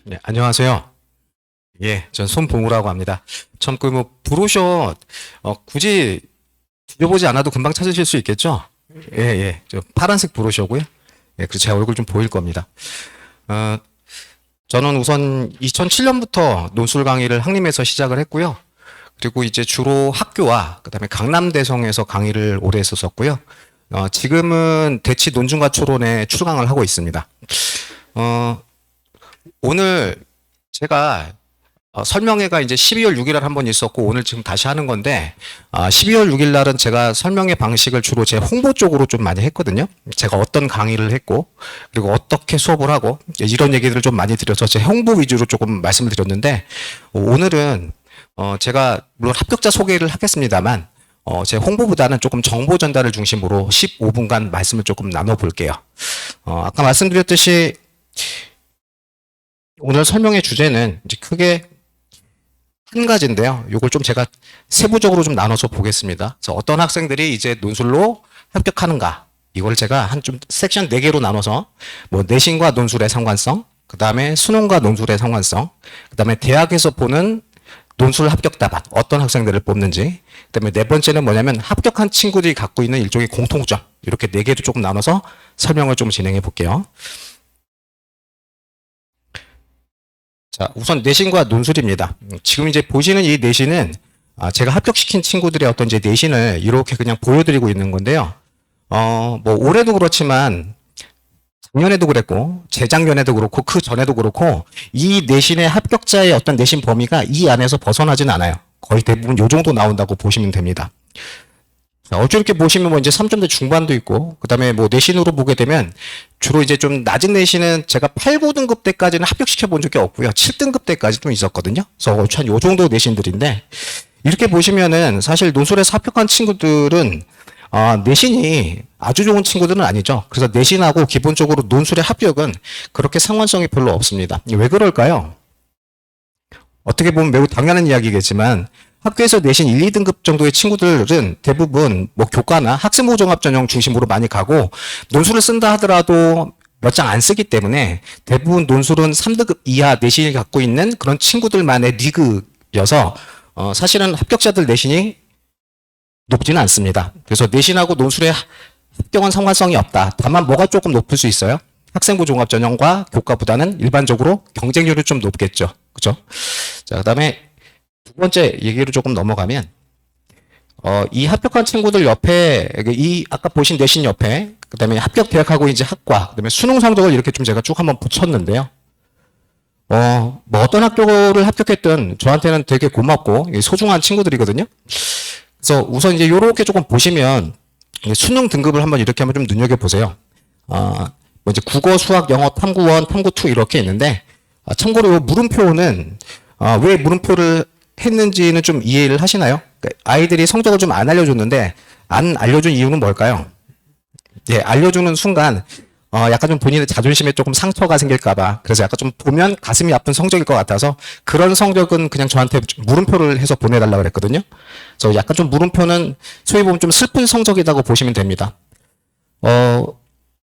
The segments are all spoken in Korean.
네, 안녕하세요. 예, 전 손봉우라고 합니다. 참, 브로셔, 굳이 뒤져보지 않아도 금방 찾으실 수 있겠죠? 예, 예. 저 파란색 브로셔고요. 예, 그리고 제 얼굴 좀 보일 겁니다. 어, 저는 우선 2007년부터 논술 강의를 한림에서 시작을 했고요. 그리고 이제 주로 학교와 그다음에 강남대성에서 강의를 오래 했었고요. 지금은 대치 논중과 초론에 출강을 하고 있습니다. 오늘 제가 설명회가 이제 12월 6일 날 한 번 있었고 오늘 지금 다시 하는 건데 12월 6일 날은 제가 설명회 방식을 주로 제 홍보 쪽으로 좀 많이 했거든요. 제가 어떤 강의를 했고 그리고 어떻게 수업을 하고 이런 얘기들을 좀 많이 드려서 제 홍보 위주로 조금 말씀을 드렸는데 오늘은 제가 물론 합격자 소개를 하겠습니다만 제 홍보보다는 조금 정보 전달을 중심으로 15분간 말씀을 조금 나눠볼게요. 아까 말씀드렸듯이 오늘 설명의 주제는 이제 크게 한 가지인데요. 이걸 좀 제가 세부적으로 좀 나눠서 보겠습니다. 그래서 어떤 학생들이 이제 논술로 합격하는가, 이걸 제가 한 좀 섹션 4개로 나눠서 뭐 내신과 논술의 상관성, 그 다음에 수능과 논술의 상관성, 그 다음에 대학에서 보는 논술 합격 답안, 어떤 학생들을 뽑는지, 그 다음에 네 번째는 뭐냐면 합격한 친구들이 갖고 있는 일종의 공통점, 이렇게 4개로 조금 나눠서 설명을 좀 진행해 볼게요. 자, 우선 내신과 논술입니다. 지금 이제 보시는 이 내신은 제가 합격시킨 친구들의 어떤 이제 내신을 이렇게 그냥 보여드리고 있는 건데요. 뭐 올해도 그렇지만 작년에도 그랬고 재작년에도 그렇고 그 전에도 그렇고 이 내신의 합격자의 어떤 내신 범위가 이 안에서 벗어나진 않아요. 거의 대부분 요 정도 나온다고 보시면 됩니다. 이렇게 보시면 뭐 이제 3점대 중반도 있고, 그 다음에 뭐 내신으로 보게 되면 주로 이제 좀 낮은 내신은 제가 8, 9등급 때까지는 합격시켜 본 적이 없고요. 7등급 때까지도 있었거든요. 그래서 한 요 정도 내신들인데, 이렇게 보시면은 사실 논술에서 합격한 친구들은, 내신이 아주 좋은 친구들은 아니죠. 그래서 내신하고 기본적으로 논술의 합격은 그렇게 상관성이 별로 없습니다. 왜 그럴까요? 어떻게 보면 매우 당연한 이야기겠지만, 학교에서 내신 1, 2등급 정도의 친구들은 대부분 뭐 교과나 학생부 종합 전형 중심으로 많이 가고 논술을 쓴다 하더라도 몇 장 안 쓰기 때문에 대부분 논술은 3등급 이하 내신을 갖고 있는 그런 친구들만의 리그여서 사실은 합격자들 내신이 높지는 않습니다. 그래서 내신하고 논술의 합격은 상관성이 없다. 다만 뭐가 조금 높을 수 있어요? 학생부 종합 전형과 교과보다는 일반적으로 경쟁률이 좀 높겠죠. 그죠? 자, 그 다음에 두 번째 얘기로 조금 넘어가면, 이 합격한 친구들 옆에, 이 아까 보신 내신 옆에, 그 다음에 합격 대학하고 이제 학과, 그 다음에 수능 성적을 이렇게 좀 제가 쭉 한번 붙였는데요. 뭐 어떤 학교를 합격했든 저한테는 되게 고맙고 소중한 친구들이거든요. 그래서 우선 이제 요렇게 조금 보시면, 수능 등급을 한번 이렇게 한번 좀 눈여겨보세요. 뭐 이제 국어, 수학, 영어, 탐구 1, 탐구 2 이렇게 있는데, 참고로 요 물음표는, 왜 물음표를 했는지는 좀 이해를 하시나요? 아이들이 성적을 좀 안 알려줬는데 안 알려준 이유는 뭘까요? 예, 알려주는 순간 약간 좀 본인의 자존심에 조금 상처가 생길까봐, 그래서 약간 좀 보면 가슴이 아픈 성적일 것 같아서 그런 성적은 그냥 저한테 물음표를 해서 보내달라고 그랬거든요. 그래서 약간 좀 물음표는 소위 보면 좀 슬픈 성적이라고 보시면 됩니다.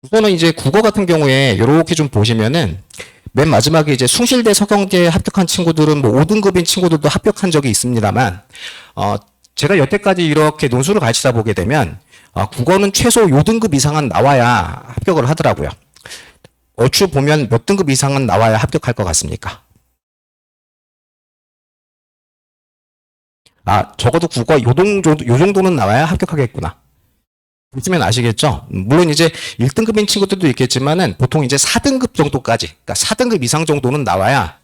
우선은 이제 국어 같은 경우에 이렇게 좀 보시면은 맨 마지막에 이제 숭실대 서경대에 합격한 친구들은 뭐 5등급인 친구들도 합격한 적이 있습니다만, 제가 여태까지 이렇게 논술을 가르치다 보게 되면, 국어는 최소 5등급 이상은 나와야 합격을 하더라고요. 얼추 보면 몇 등급 이상은 나와야 합격할 것 같습니까? 적어도 국어 요 정도는 나와야 합격하겠구나. 보시면 아시겠죠? 물론 이제 1등급인 친구들도 있겠지만은 보통 이제 4등급 정도까지, 그러니까 4등급 이상 정도는 나와야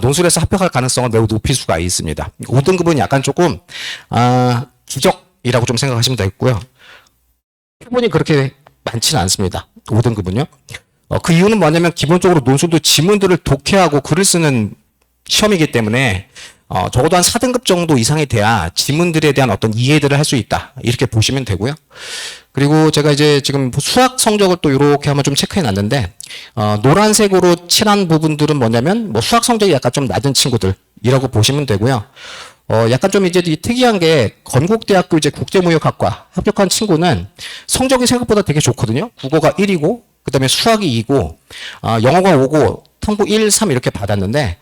논술에서 합격할 가능성은 매우 높일 수가 있습니다. 5등급은 약간 조금 기적이라고 좀 생각하시면 되겠고요. 표본이 그렇게 많지는 않습니다. 5등급은요. 그 이유는 뭐냐면 기본적으로 논술도 지문들을 독해하고 글을 쓰는 시험이기 때문에 적어도 한 4등급 정도 이상이 돼야 지문들에 대한 어떤 이해들을 할 수 있다. 이렇게 보시면 되고요. 그리고 제가 이제 지금 수학 성적을 또 이렇게 한번 좀 체크해 놨는데, 노란색으로 칠한 부분들은 뭐냐면, 뭐 수학 성적이 약간 좀 낮은 친구들이라고 보시면 되고요. 약간 좀 이제 이 특이한 게 건국대학교 이제 국제무역학과 합격한 친구는 성적이 생각보다 되게 좋거든요. 국어가 1이고, 그 다음에 수학이 2고, 영어가 5고, 탐구 1, 3 이렇게 받았는데,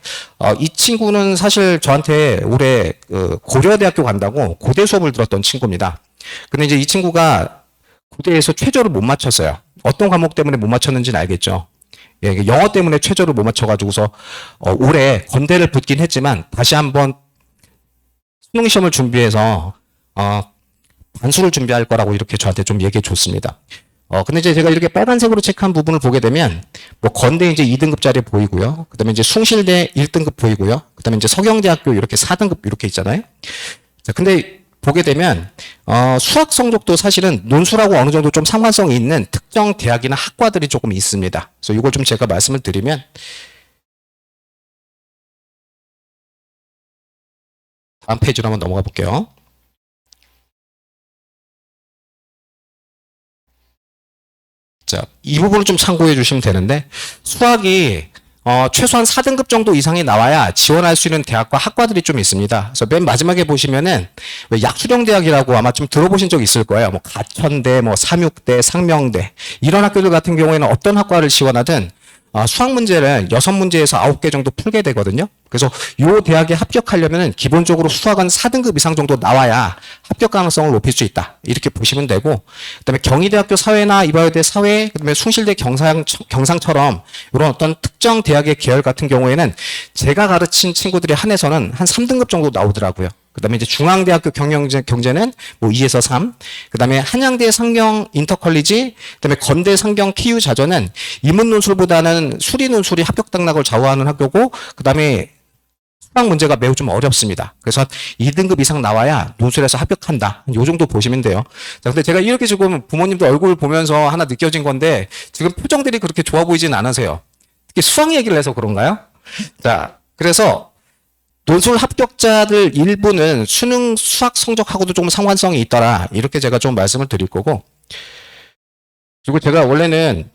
이 친구는 사실 저한테 올해 고려대학교 간다고 고대 수업을 들었던 친구입니다. 근데 이제 이 친구가 고대에서 최저를 못 맞췄어요. 어떤 과목 때문에 못 맞췄는지는 알겠죠. 예, 이게 영어 때문에 최저를 못 맞춰가지고서 올해 건대를 붙긴 했지만 다시 한번 수능 시험을 준비해서 반수를 준비할 거라고 이렇게 저한테 좀 얘기해 줬습니다. 근데 이제 제가 이렇게 빨간색으로 체크한 부분을 보게 되면, 뭐, 건대 이제 2등급짜리 보이고요. 그 다음에 이제 숭실대 1등급 보이고요. 그 다음에 이제 서경대학교 이렇게 4등급 이렇게 있잖아요. 자, 근데 보게 되면, 수학 성적도 사실은 논술하고 어느 정도 좀 상관성이 있는 특정 대학이나 학과들이 조금 있습니다. 그래서 이걸 좀 제가 말씀을 드리면, 다음 페이지로 한번 넘어가 볼게요. 자, 이 부분을 좀 참고해 주시면 되는데, 수학이 최소한 4등급 정도 이상이 나와야 지원할 수 있는 대학과 학과들이 좀 있습니다. 그래서 맨 마지막에 보시면은 왜 약수령대학이라고 아마 좀 들어보신 적 있을 거예요. 뭐 가천대, 뭐 삼육대, 상명대 이런 학교들 같은 경우에는 어떤 학과를 지원하든 수학 문제를 6문제에서 9개 정도 풀게 되거든요. 그래서 이 대학에 합격하려면 기본적으로 수학은 4등급 이상 정도 나와야 합격 가능성을 높일 수 있다. 이렇게 보시면 되고, 그다음에 경희대학교 사회나 이화여대 사회, 그다음에 숭실대 경상처럼 이런 어떤 특정 대학의 계열 같은 경우에는 제가 가르친 친구들이 한해서는 한 3등급 정도 나오더라고요. 그다음에 이제 중앙대학교 경제는 뭐 2에서 3, 그다음에 한양대 상경 인터컬리지, 그다음에 건대 상경 KU 자전은 이문 논술보다는 수리 논술이 합격 당락을 좌우하는 학교고, 그다음에 수학 문제가 매우 좀 어렵습니다. 그래서 2등급 이상 나와야 논술에서 합격한다. 요 정도 보시면 돼요. 자, 근데 제가 이렇게 지금 부모님도 얼굴 보면서 하나 느껴진 건데 지금 표정들이 그렇게 좋아 보이진 않으세요. 특히 수학 얘기를 해서 그런가요? 자, 그래서 논술 합격자들 일부는 수능 수학 성적하고도 좀 상관성이 있더라. 이렇게 제가 좀 말씀을 드릴 거고. 그리고 제가 원래는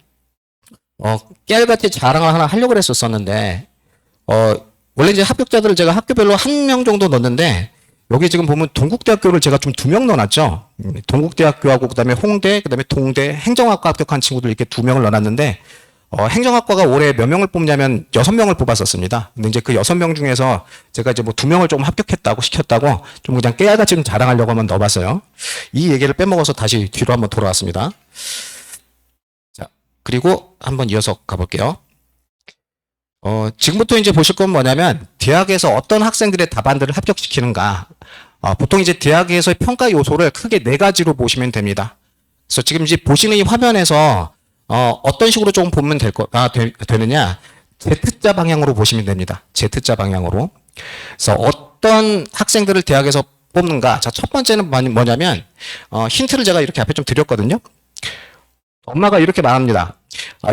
깨알같이 자랑을 하나 하려고 했었었는데 원래 이제 합격자들을 제가 학교별로 1명 정도 넣었는데 여기 지금 보면 동국대학교를 제가 좀 2명 넣어놨죠. 동국대학교하고 그다음에 홍대, 그다음에 동대 행정학과 합격한 친구들 이렇게 2명을 넣어놨는데 행정학과가 올해 몇 명을 뽑냐면 6명을 뽑았었습니다. 근데 이제 그 6명 중에서 제가 이제 뭐 2명을 좀 합격했다고 시켰다고 좀 그냥 깨알같이 좀 자랑하려고 한번 넣어봤어요. 이 얘기를 빼먹어서 다시 뒤로 한번 돌아왔습니다. 자, 그리고 한번 이어서 가볼게요. 지금부터 이제 보실 건 뭐냐면 대학에서 어떤 학생들의 답안들을 합격시키는가. 보통 이제 대학에서의 평가 요소를 크게 4가지로 보시면 됩니다. 그래서 지금 이제 보시는 이 화면에서 어떤 식으로 조금 보면 되느냐. Z자 방향으로 보시면 됩니다. Z자 방향으로. 그래서 어떤 학생들을 대학에서 뽑는가. 자, 첫 번째는 뭐냐면, 힌트를 제가 이렇게 앞에 좀 드렸거든요. 엄마가 이렇게 말합니다.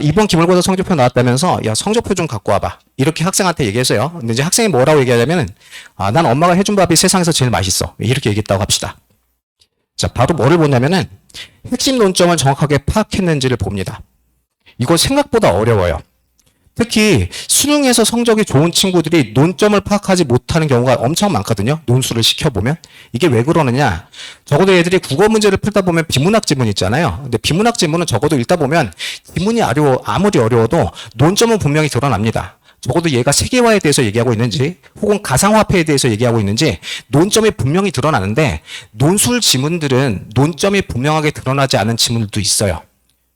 이번 기말고사 성적표 나왔다면서, 야, 성적표 좀 갖고 와봐. 이렇게 학생한테 얘기했어요. 근데 이제 학생이 뭐라고 얘기하냐면은, 난 엄마가 해준 밥이 세상에서 제일 맛있어. 이렇게 얘기했다고 합시다. 자, 바로 뭐를 보냐면은, 핵심 논점을 정확하게 파악했는지를 봅니다. 이거 생각보다 어려워요. 특히 수능에서 성적이 좋은 친구들이 논점을 파악하지 못하는 경우가 엄청 많거든요. 논술을 시켜보면. 이게 왜 그러느냐. 적어도 애들이 국어 문제를 풀다 보면 비문학 지문 있잖아요. 근데 비문학 지문은 적어도 읽다 보면 지문이 아무리 어려워도 논점은 분명히 드러납니다. 적어도 얘가 세계화에 대해서 얘기하고 있는지 혹은 가상화폐에 대해서 얘기하고 있는지 논점이 분명히 드러나는데 논술 지문들은 논점이 분명하게 드러나지 않은 지문들도 있어요.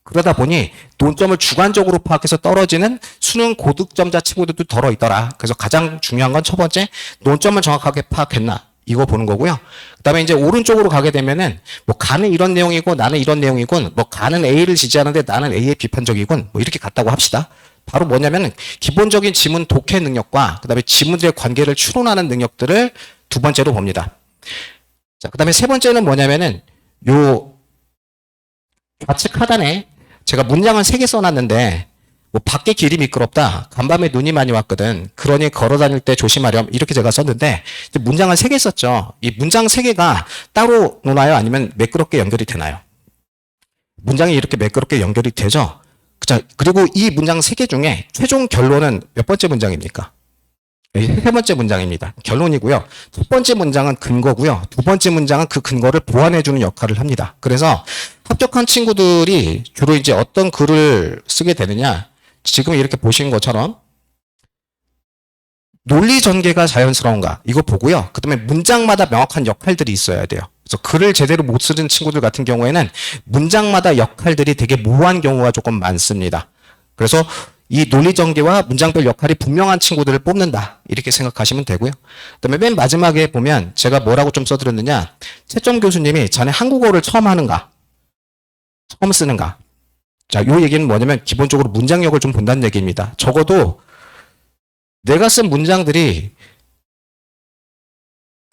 그러다 보니 논점을 주관적으로 파악해서 떨어지는 수능 고득점자 친구들도 덜어 있더라. 그래서 가장 중요한 건 첫 번째, 논점을 정확하게 파악했나. 이거 보는 거고요. 그 다음에 이제 오른쪽으로 가게 되면은, 뭐, 가는 이런 내용이고, 나는 이런 내용이군, 뭐, 가는 A를 지지하는데 나는 A에 비판적이군, 뭐, 이렇게 같다고 합시다. 바로 뭐냐면은, 기본적인 지문 독해 능력과, 그 다음에 지문들의 관계를 추론하는 능력들을 두 번째로 봅니다. 자, 그 다음에 세 번째는 뭐냐면은, 좌측 하단에 제가 문장을 3개 써놨는데 뭐 밖에 길이 미끄럽다. 간밤에 눈이 많이 왔거든. 그러니 걸어 다닐 때 조심하렴. 이렇게 제가 썼는데 문장을 3개 썼죠. 이 문장 3개가 따로 노나요? 아니면 매끄럽게 연결이 되나요? 문장이 이렇게 매끄럽게 연결이 되죠. 자, 그리고 이 문장 3개 중에 최종 결론은 몇 번째 문장입니까? 세 번째 문장입니다. 결론이고요. 첫 번째 문장은 근거고요. 두 번째 문장은 그 근거를 보완해주는 역할을 합니다. 그래서 합격한 친구들이 주로 이제 어떤 글을 쓰게 되느냐. 지금 이렇게 보신 것처럼 논리 전개가 자연스러운가 이거 보고요. 그다음에 문장마다 명확한 역할들이 있어야 돼요. 그래서 글을 제대로 못 쓰는 친구들 같은 경우에는 문장마다 역할들이 되게 모호한 경우가 조금 많습니다. 그래서 이 논리 전개와 문장별 역할이 분명한 친구들을 뽑는다. 이렇게 생각하시면 되고요. 그다음에 맨 마지막에 보면 제가 뭐라고 좀 써드렸느냐. 채점 교수님이 자네 한국어를 처음 하는가? 처음 쓰는가? 자, 요 얘기는 뭐냐면 기본적으로 문장력을 좀 본다는 얘기입니다. 적어도 내가 쓴 문장들이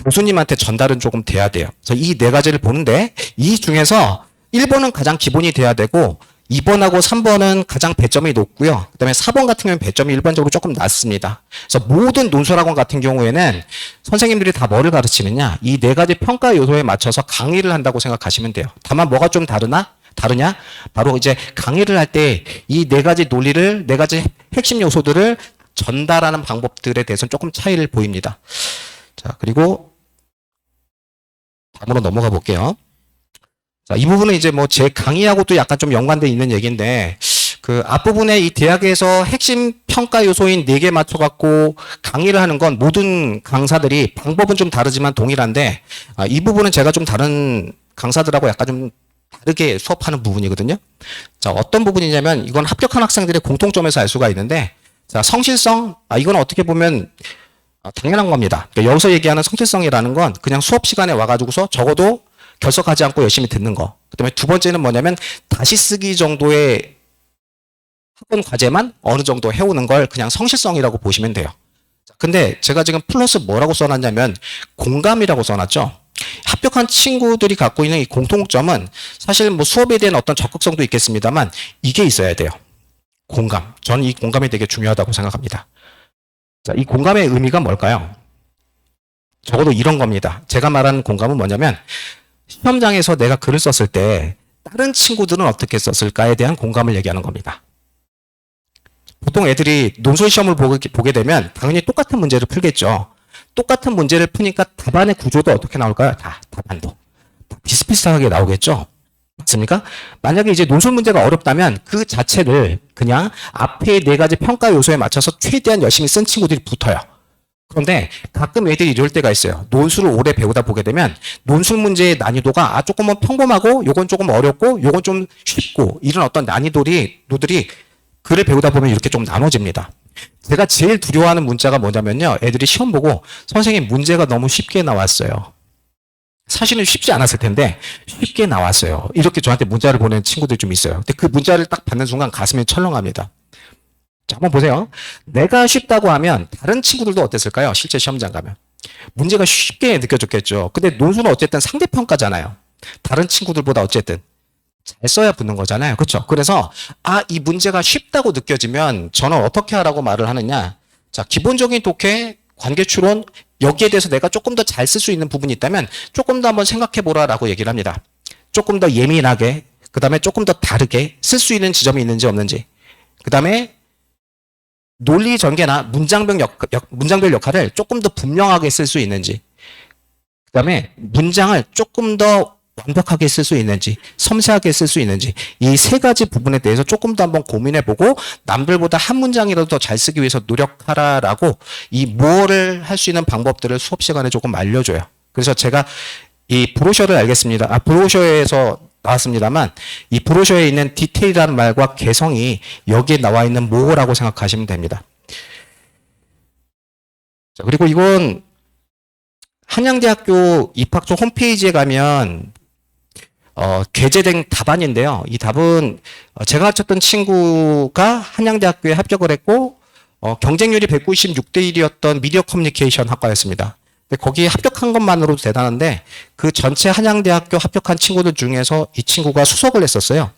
교수님한테 전달은 조금 돼야 돼요. 그래서 이 네 가지를 보는데 이 중에서 1번은 가장 기본이 돼야 되고 2번하고 3번은 가장 배점이 높고요. 그다음에 4번 같은 경우는 배점이 일반적으로 조금 낮습니다. 그래서 모든 논술학원 같은 경우에는 선생님들이 다 뭐를 가르치느냐? 이 네 가지 평가 요소에 맞춰서 강의를 한다고 생각하시면 돼요. 다만 뭐가 좀 다르냐? 바로 이제 강의를 할 때 이 네 가지 논리를, 네 가지 핵심 요소들을 전달하는 방법들에 대해서는 조금 차이를 보입니다. 자, 그리고 다음으로 넘어가 볼게요. 자, 이 부분은 이제 뭐 제 강의하고도 약간 좀 연관돼 있는 얘기인데, 그 앞부분에 이 대학에서 핵심 평가 요소인 4개 맞춰갖고 강의를 하는 건 모든 강사들이 방법은 좀 다르지만 동일한데, 이 부분은 제가 좀 다른 강사들하고 약간 좀 다르게 수업하는 부분이거든요. 자, 어떤 부분이냐면 이건 합격한 학생들의 공통점에서 알 수가 있는데, 자, 성실성, 이건 어떻게 보면 당연한 겁니다. 그러니까 여기서 얘기하는 성실성이라는 건 그냥 수업 시간에 와가지고서 적어도 결석하지 않고 열심히 듣는 거. 그다음에 두 번째는 뭐냐면 다시 쓰기 정도의 학원 과제만 어느 정도 해오는 걸 그냥 성실성이라고 보시면 돼요. 근데 제가 지금 플러스 뭐라고 써놨냐면 공감이라고 써놨죠. 합격한 친구들이 갖고 있는 이 공통점은 사실 뭐 수업에 대한 어떤 적극성도 있겠습니다만 이게 있어야 돼요. 공감. 저는 이 공감이 되게 중요하다고 생각합니다. 자, 이 공감의 의미가 뭘까요? 적어도 이런 겁니다. 제가 말하는 공감은 뭐냐면 시험장에서 내가 글을 썼을 때 다른 친구들은 어떻게 썼을까에 대한 공감을 얘기하는 겁니다. 보통 애들이 논술 시험을 보게 되면 당연히 똑같은 문제를 풀겠죠. 똑같은 문제를 푸니까 답안의 구조도 어떻게 나올까요? 답안도 비슷비슷하게 나오겠죠. 맞습니까? 만약에 이제 논술 문제가 어렵다면 그 자체를 그냥 앞에 4가지 평가 요소에 맞춰서 최대한 열심히 쓴 친구들이 붙어요. 그런데 가끔 애들이 이럴 때가 있어요. 논술을 오래 배우다 보게 되면 논술 문제의 난이도가 조금은 평범하고 요건 조금 어렵고 요건 좀 쉽고 이런 어떤 난이도들이 글을 배우다 보면 이렇게 좀 나눠집니다. 제가 제일 두려워하는 문자가 뭐냐면요. 애들이 시험 보고 선생님 문제가 너무 쉽게 나왔어요. 사실은 쉽지 않았을 텐데 쉽게 나왔어요. 이렇게 저한테 문자를 보내는 친구들이 좀 있어요. 근데 그 문자를 딱 받는 순간 가슴이 철렁합니다. 자, 한번 보세요. 내가 쉽다고 하면 다른 친구들도 어땠을까요? 실제 시험장 가면. 문제가 쉽게 느껴졌겠죠. 근데 논술은 어쨌든 상대평가잖아요. 다른 친구들보다 어쨌든 잘 써야 붙는 거잖아요. 그렇죠? 그래서 이 문제가 쉽다고 느껴지면 저는 어떻게 하라고 말을 하느냐. 자, 기본적인 독해, 관계 추론 여기에 대해서 내가 조금 더 잘 쓸 수 있는 부분이 있다면 조금 더 한번 생각해 보라라고 얘기를 합니다. 조금 더 예민하게, 그다음에 조금 더 다르게 쓸 수 있는 지점이 있는지 없는지. 그다음에 논리 전개나 문장별 역할을 조금 더 분명하게 쓸 수 있는지. 그다음에 문장을 조금 더 완벽하게 쓸 수 있는지, 섬세하게 쓸 수 있는지 이 3가지 부분에 대해서 조금 더 한번 고민해보고 남들보다 한 문장이라도 더 잘 쓰기 위해서 노력하라라고 이 뭐를 할 수 있는 방법들을 수업 시간에 조금 알려줘요. 그래서 제가 이 브로셔를 알겠습니다. 브로셔에서 나왔습니다만 이 브로셔에 있는 디테일이라는 말과 개성이 여기에 나와 있는 뭐라고 생각하시면 됩니다. 자, 그리고 이건 한양대학교 입학처 홈페이지에 가면 게재된 답안인데요. 이 답은 제가 가르쳤던 친구가 한양대학교에 합격을 했고 경쟁률이 196대 1이었던 미디어 커뮤니케이션 학과였습니다. 근데 거기에 합격한 것만으로도 대단한데 그 전체 한양대학교 합격한 친구들 중에서 이 친구가 수석을 했었어요.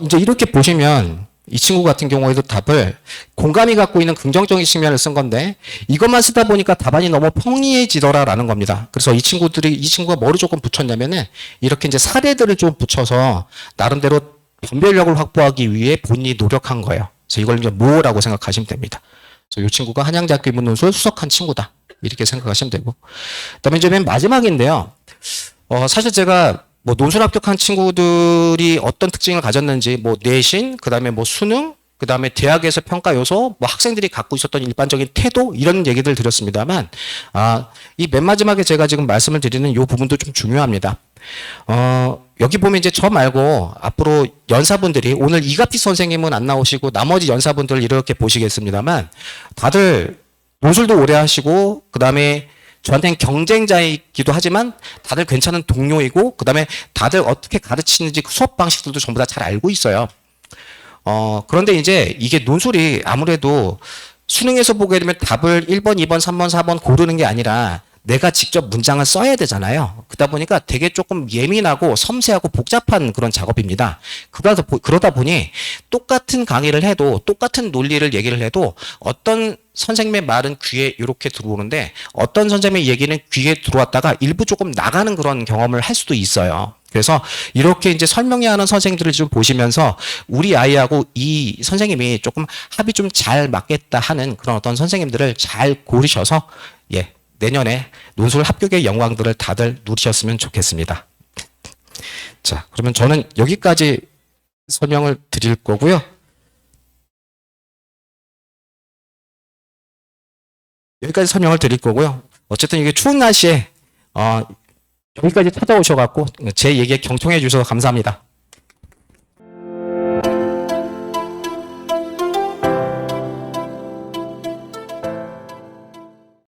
이제 이렇게 보시면 이 친구 같은 경우에도 답을 공감이 갖고 있는 긍정적인 측면을 쓴 건데 이것만 쓰다 보니까 답안이 너무 평이해지더라라는 겁니다. 그래서 이 친구가 뭐를 조금 붙였냐면은 이렇게 이제 사례들을 좀 붙여서 나름대로 변별력을 확보하기 위해 본인이 노력한 거예요. 그래서 이걸 이제 뭐라고 생각하시면 됩니다. 그래서 이 친구가 한양대학교 인문논술 수석한 친구다. 이렇게 생각하시면 되고. 그다음에 이제 맨 마지막인데요. 사실 제가 뭐 논술 합격한 친구들이 어떤 특징을 가졌는지, 뭐 내신, 그다음에 뭐 수능, 그다음에 대학에서 평가 요소, 뭐 학생들이 갖고 있었던 일반적인 태도 이런 얘기들 드렸습니다만, 이 맨 마지막에 제가 지금 말씀을 드리는 이 부분도 좀 중요합니다. 여기 보면 이제 저 말고 앞으로 연사분들이 오늘 이갑지 선생님은 안 나오시고 나머지 연사분들 이렇게 보시겠습니다만, 다들 논술도 오래 하시고 그다음에 저한테는 경쟁자이기도 하지만 다들 괜찮은 동료이고 그다음에 다들 어떻게 가르치는지 그 수업 방식들도 전부 다 잘 알고 있어요. 그런데 이제 이게 논술이 아무래도 수능에서 보게 되면 답을 1번, 2번, 3번, 4번 고르는 게 아니라 내가 직접 문장을 써야 되잖아요. 그러다 보니까 되게 조금 예민하고 섬세하고 복잡한 그런 작업입니다. 그러다 보니 똑같은 강의를 해도 똑같은 논리를 얘기를 해도 어떤 선생님의 말은 귀에 이렇게 들어오는데 어떤 선생님의 얘기는 귀에 들어왔다가 일부 조금 나가는 그런 경험을 할 수도 있어요. 그래서 이렇게 이제 설명해야 하는 선생님들을 좀 보시면서 우리 아이하고 이 선생님이 조금 합이 좀 잘 맞겠다 하는 그런 어떤 선생님들을 잘 고르셔서 내년에 논술 합격의 영광들을 다들 누리셨으면 좋겠습니다. 자, 그러면 저는 여기까지 설명을 드릴 거고요. 여기까지 설명을 드릴 거고요. 어쨌든 이게 추운 날씨에 여기까지 찾아오셔갖고 제 얘기에 경청해 주셔서 감사합니다.